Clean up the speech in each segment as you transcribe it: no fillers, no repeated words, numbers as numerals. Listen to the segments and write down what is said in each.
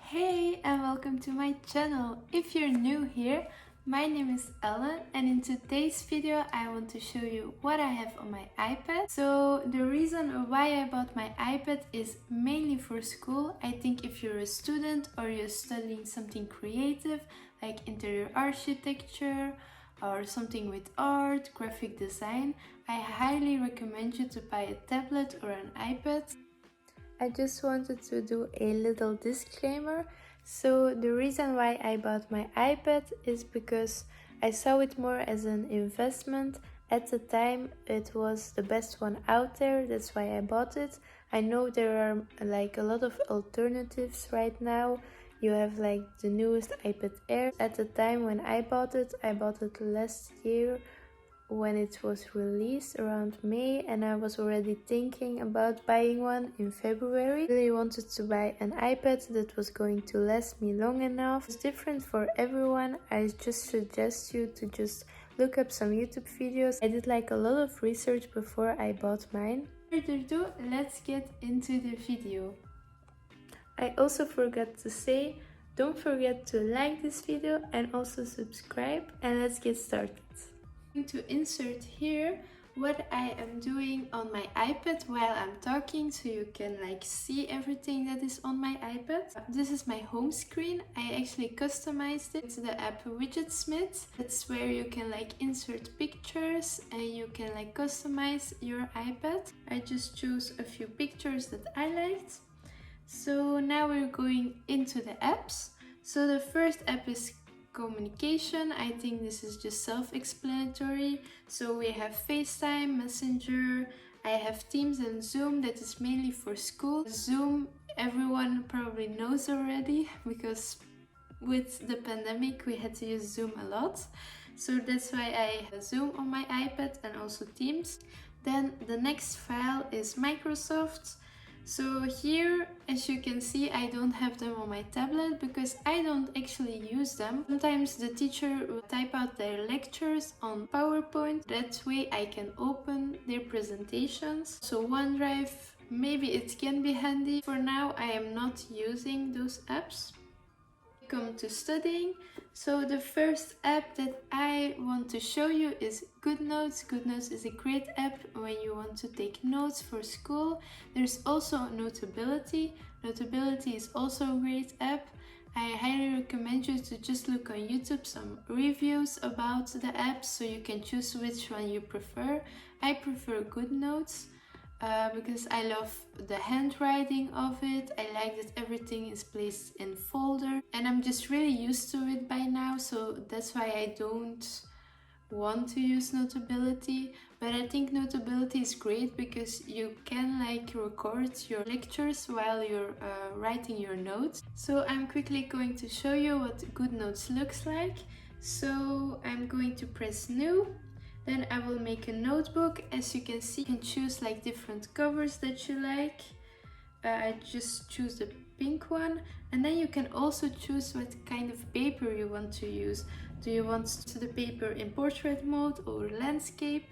Hey and welcome to my channel. If you're new here, my name is Ellen and in today's video I want to show you what I have on my iPad. So the reason why I bought my iPad is mainly for school. I think if you're a student or you're studying something creative like interior architecture or something with art, graphic design, I highly recommend you to buy a tablet or an iPad. I just wanted to do a little disclaimer. So the reason why I bought my iPad is because I saw it more as an investment. At the time it was the best one out there, that's why I bought it. I know there are like a lot of alternatives right now. You have like the newest iPad Air. At the time when I bought it last year when it was released around May, and I was already thinking about buying one in February. I really wanted to buy an iPad that was going to last me long enough. It's different for everyone. I just suggest you to just look up some YouTube videos. I did like a lot of research before I bought mine. Without further ado, let's get into the video. I also forgot to say, don't forget to like this video and also subscribe, and let's get started. To insert here what I am doing on my iPad while I'm talking, so you can like see everything that is on my iPad. This is my home screen. I actually customized it to the app Widgetsmith. That's where you can like insert pictures and you can like customize your iPad. I just chose a few pictures that I liked. So now we're going into the apps. So the first app is communication. I think this is just self-explanatory. So we have FaceTime, Messenger, I have Teams and Zoom. That is mainly for school. Zoom everyone probably knows already because with the pandemic we had to use Zoom a lot. So that's why I have Zoom on my iPad and also Teams. Then the next file is Microsoft. So here, as you can see, I don't have them on my tablet because I don't actually use them. Sometimes the teacher will type out their lectures on PowerPoint. That way I can open their presentations. So OneDrive, maybe it can be handy. For now, I am not using those apps. Come to studying. So the first app that I want to show you is GoodNotes. GoodNotes is a great app when you want to take notes for school. There's also Notability. Notability is also a great app. I highly recommend you to just look on YouTube some reviews about the app so you can choose which one you prefer. I prefer GoodNotes. Because I love the handwriting of it. I like that everything is placed in folder and I'm just really used to it by now, so that's why I don't want to use Notability. But I think Notability is great because you can like record your lectures while you're writing your notes. So I'm quickly going to show you what GoodNotes looks like. So I'm going to press New. Then I will make a notebook. As you can see, you can choose like different covers that you like. I just choose the pink one. And then you can also choose what kind of paper you want to use. Do you want the paper in portrait mode or landscape?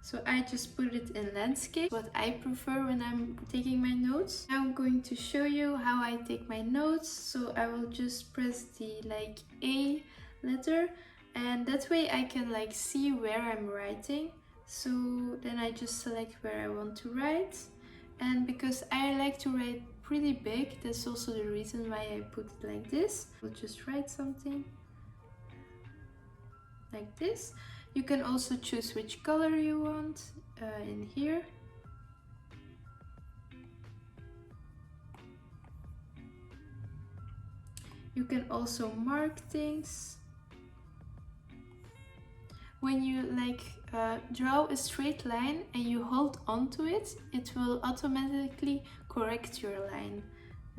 So I just put it in landscape, what I prefer when I'm taking my notes. Now I'm going to show you how I take my notes. So I will just press the like A letter. And that way I can like see where I'm writing. So then I just select where I want to write. And because I like to write pretty big, that's also the reason why I put it like this. I'll just write something like this. You can also choose which color you want in here. You can also mark things. When you like draw a straight line and you hold on to it, it will automatically correct your line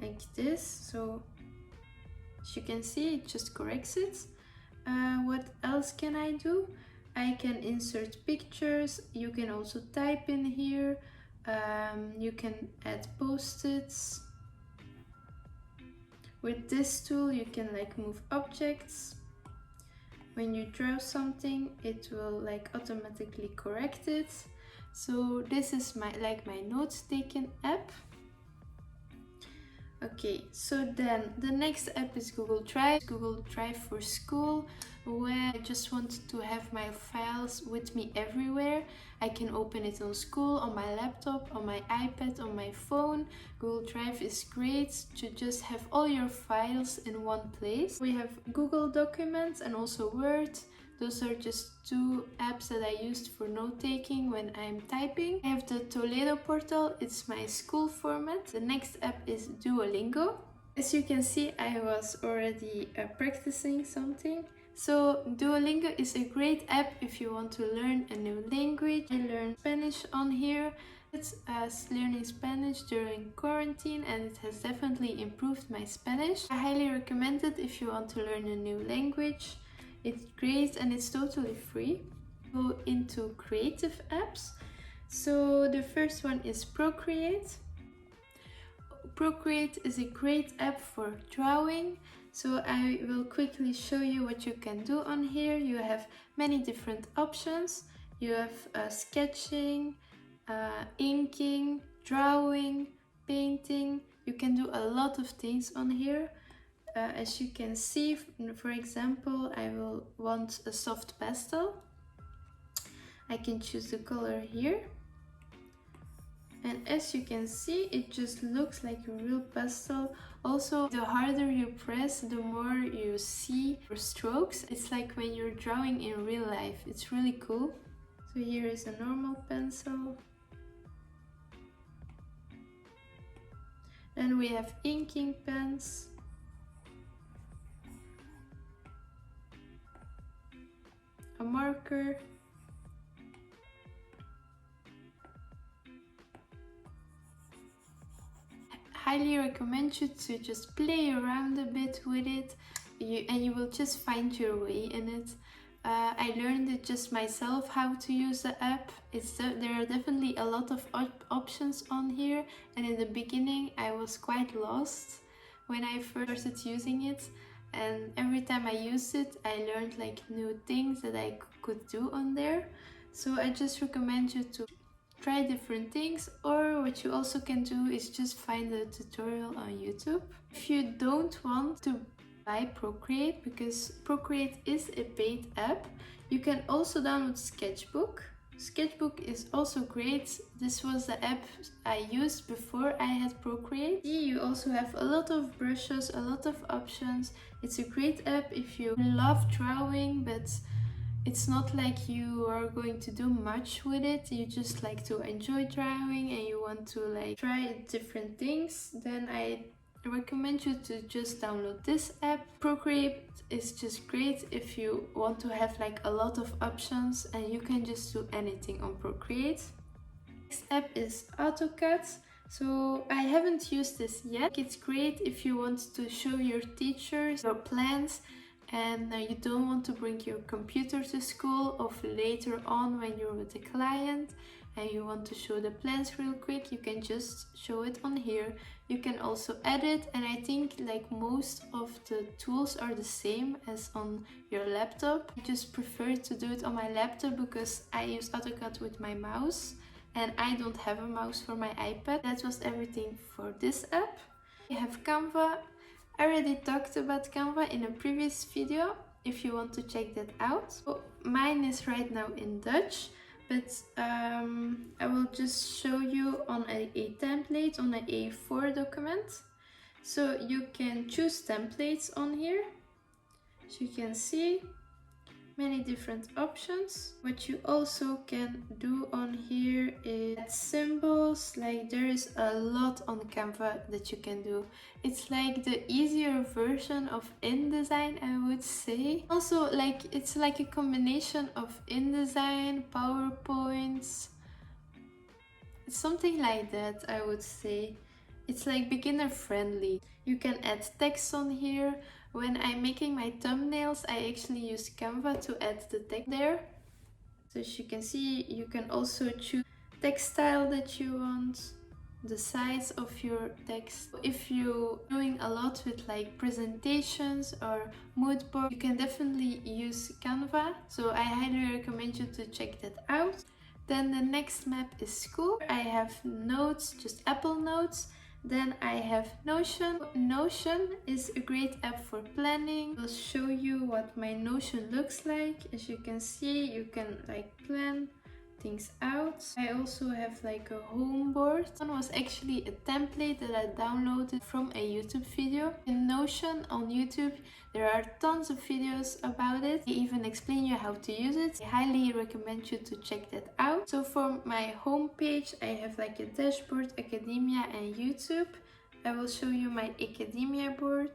like this. So as you can see, it just corrects it. What else can I do? I can insert pictures. You can also type in here. You can add post-its. With this tool you can like move objects. When you draw something, it will like automatically correct it. So this is my notes taken app. Okay, so then the next app is Google Drive. Google Drive for school, where I just want to have my files with me everywhere. I can open it on school, on my laptop, on my iPad, on my phone. Google Drive is great to just have all your files in one place. We have Google Documents and also Word. Those are just two apps that I used for note-taking when I'm typing. I have the Toledo portal, it's my school format. The next app is Duolingo. As you can see, I was already practicing something. So Duolingo is a great app if you want to learn a new language. I learned Spanish on here. It's learning Spanish during quarantine and it has definitely improved my Spanish. I highly recommend it if you want to learn a new language. It's great and it's totally free. Go into creative apps. So the first one is Procreate. Procreate is a great app for drawing. So I will quickly show you what you can do on here. You have many different options. You have sketching, inking, drawing, painting. You can do a lot of things on here. As you can see, for example, I will want a soft pastel. I can choose the color here. And as you can see, it just looks like a real pastel. Also, the harder you press, the more you see your strokes. It's like when you're drawing in real life. It's really cool. So here is a normal pencil. Then we have inking pens. A marker, highly recommend you to just play around a bit with it and you will just find your way in it. I learned it just myself how to use the app. There are definitely a lot of options on here, and in the beginning I was quite lost when I first started using it. And every time I used it, I learned like new things that I could do on there. So I just recommend you to try different things, or what you also can do is just find a tutorial on YouTube. If you don't want to buy Procreate, because Procreate is a paid app, you can also download Sketchbook. Sketchbook is also great. This was the app I used before I had Procreate. You also have a lot of brushes, a lot of options. It's a great app if you love drawing, but it's not like you are going to do much with it. You just like to enjoy drawing and you want to like try different things. Then I recommend you to just download this app. Procreate is just great if you want to have like a lot of options and you can just do anything on Procreate. Next app is AutoCAD. So I haven't used this yet. It's great if you want to show your teachers your plans and you don't want to bring your computer to school, or later on when you're with a client and you want to show the plans real quick, you can just show it on here. You can also edit, and I think like most of the tools are the same as on your laptop. I just prefer to do it on my laptop because I use AutoCAD with my mouse and I don't have a mouse for my iPad. That was everything for this app. We have Canva. I already talked about Canva in a previous video if you want to check that out. So mine is right now in Dutch, but I will just show you on a template on an A4 document. So you can choose templates on here. So you can see many different options. What you also can do on here is add symbols. Like there is a lot on Canva that you can do. It's like the easier version of InDesign, I would say. Also, like it's like a combination of InDesign, PowerPoint, something like that, I would say. It's like beginner friendly. You can add text on here. When I'm making my thumbnails, I actually use Canva to add the text there. So as you can see, you can also choose text style that you want, the size of your text. If you're doing a lot with like presentations or mood board, you can definitely use Canva. So I highly recommend you to check that out. Then the next map is school. I have notes, just Apple Notes. Then I have Notion. Notion is a great app for planning. I'll show you what my Notion looks like. As you can see, you can like plan things out. I also have like a home board. One was actually a template that I downloaded from a YouTube video. In Notion on YouTube, there are tons of videos about it. They even explain you how to use it. I highly recommend you to check that out. So for my home page, I have like a dashboard, academia and YouTube. I will show you my academia board.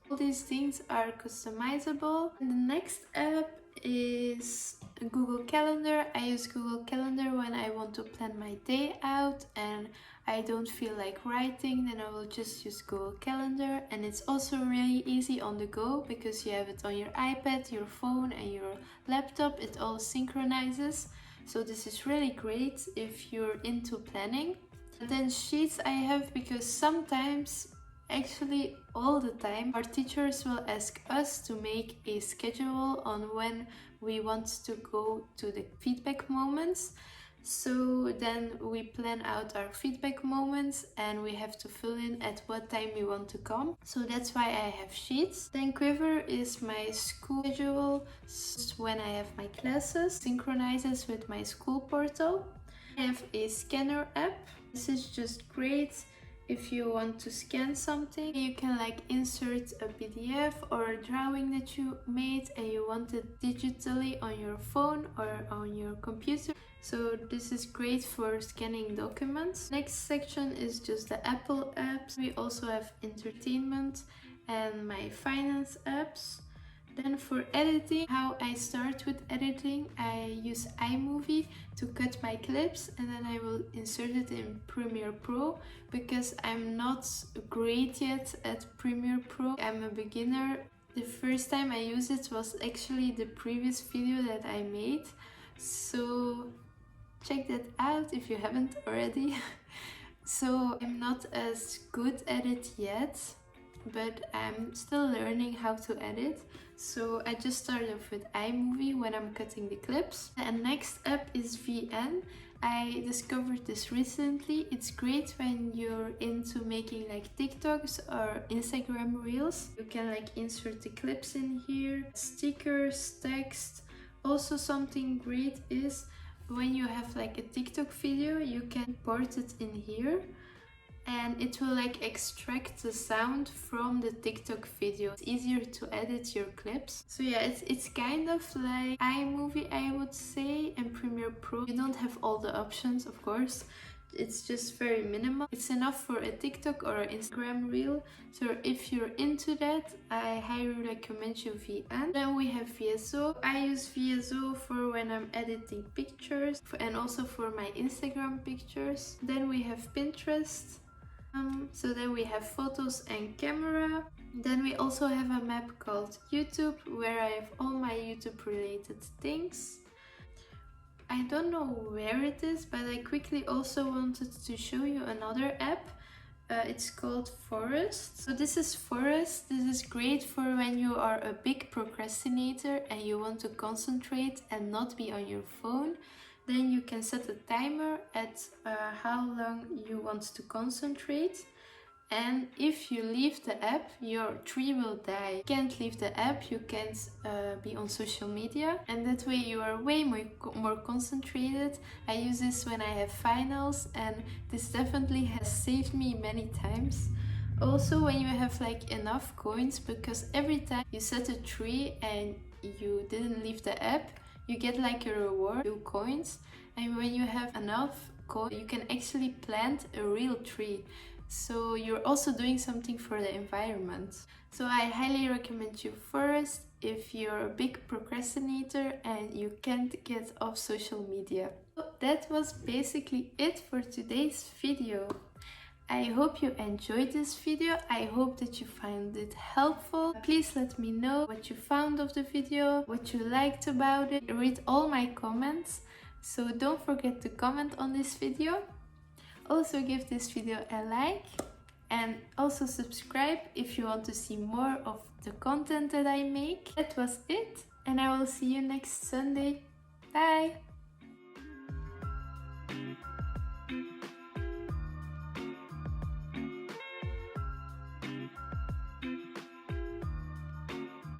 All these things are customizable. And the next app is Google Calendar. I use Google Calendar when I want to plan my day out and I don't feel like writing, then I will just use Google Calendar. And it's also really easy on the go because you have it on your iPad, your phone and your laptop. It all synchronizes. So this is really great if you're into planning. And then Sheets I have because sometimes, actually all the time, our teachers will ask us to make a schedule on when we want to go to the feedback moments. So then we plan out our feedback moments and we have to fill in at what time we want to come. So that's why I have Sheets. Then Quiver is my school schedule when I have my classes, synchronizes with my school portal. I have a scanner app. This is just great if you want to scan something. You can like insert a PDF or a drawing that you made and you want it digitally on your phone or on your computer. So this is great for scanning documents. Next section is just the Apple apps. We also have entertainment and my finance apps. Then for editing, how I start with editing, I use iMovie to cut my clips and then I will insert it in Premiere Pro because I'm not great yet at Premiere Pro. I'm a beginner. The first time I used it was actually the previous video that I made. So check that out if you haven't already. So I'm not as good at it yet, but I'm still learning how to edit. So I just started off with iMovie when I'm cutting the clips. And next up is VN. I discovered this recently. It's great when you're into making like TikToks or Instagram reels. You can like insert the clips in here, stickers, text. Also something great is when you have like a TikTok video, you can import it in here and it will like extract the sound from the TikTok video. It's easier to edit your clips. So yeah, it's kind of like iMovie, I would say, and Premiere Pro. You don't have all the options, of course. It's just very minimal. It's enough for a TikTok or an Instagram reel. So if you're into that, I highly recommend you VN. Then we have VSO. I use VSO for when I'm editing pictures and also for my Instagram pictures. Then we have Pinterest. So then we have photos and camera. Then we also have a map called YouTube where I have all my YouTube related things. I don't know where it is, but I quickly also wanted to show you another app. It's called Forest. So this is Forest. This is great for when you are a big procrastinator and you want to concentrate and not be on your phone. Then you can set a timer at how long you want to concentrate. And if you leave the app, your tree will die. You can't leave the app, you can't be on social media. And that way you are way more concentrated. I use this when I have finals and this definitely has saved me many times. Also when you have like enough coins, because every time you set a tree and you didn't leave the app, you get like a reward, 2 coins. And when you have enough coins, you can actually plant a real tree. So you're also doing something for the environment. So I highly recommend you Forest if you're a big procrastinator and you can't get off social media. So that was basically it for today's video. I hope you enjoyed this video. I hope that you found it helpful. Please let me know what you found of the video, what you liked about it. Read all my comments. So don't forget to comment on this video. Also give this video a like and also subscribe if you want to see more of the content that I make. That was it and I will see you next Sunday. Bye!